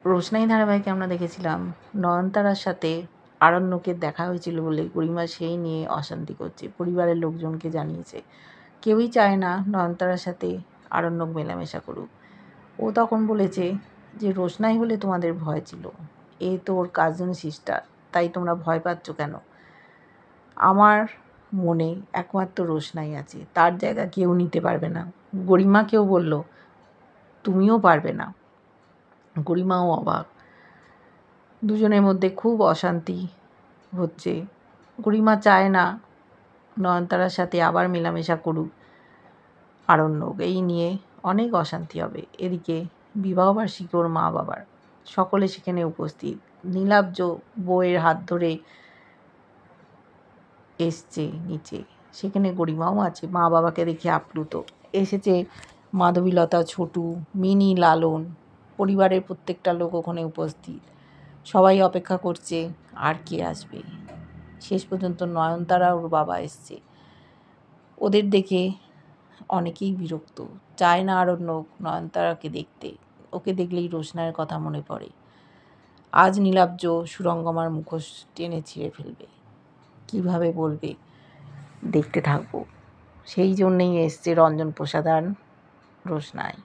রোশনাই ধারাবাহিকে আমরা দেখেছিলাম নয়নতারার সাথে আরণ্যকের দেখা হয়েছিল বলে গরিমা সেই নিয়ে অশান্তি করছে, পরিবারের লোকজনকে জানিয়েছে। কেউই চায় না নয়নতারার সাথে আরণ্যক মেলামেশা করুক। ও তখন বলেছে যে রোশনাই হলে তোমাদের ভয় ছিল, এ তো ওর কাজিন সিস্টার, তাই তোমরা ভয় পাচ্ছ কেন? আমার মনে একমাত্র রোশনাই আছে, তার জায়গা কেউ নিতে পারবে না। গরিমাকেও বলল তুমিও পারবে না। গরিমাও অবাক। দুজনের মধ্যে খুব অশান্তি হচ্ছে। গরিমা চায় না নয়নতারার সাথে আবার মেলামেশা করুক আরণ্যক, এই নিয়ে অনেক অশান্তি হবে। এদিকে বিবাহবার্ষিকী ওর মা বাবার, সকলে সেখানে উপস্থিত। নীলাব্জ বউয়ের হাত ধরে এসছে নিচে, সেখানে গরিমাও আছে, মা বাবাকে দেখে আপ্লুত। এসেছে মাধবীলতা, ছোটু, মিনি, লালন, পরিবারের প্রত্যেকটা লোক ওখানে উপস্থিত। সবাই অপেক্ষা করছে আর কে আসবে। শেষ পর্যন্ত নয়নতারা ওর বাবা এসছে। ওদের দেখে অনেকেই বিরক্ত, চায় না আরণ্যক নয়নতারাকে দেখতে। ওকে দেখলেই রোশনাইয়ের কথা মনে পড়ে। আজ নীলাব্জ সুরঙ্গমার মুখোশ টেনে ছিঁড়ে ফেলবে, কিভাবে বলবে দেখতে থাকবো। সেই জন্যেই এসছে রঞ্জন প্রসাদ আর রোশনাই।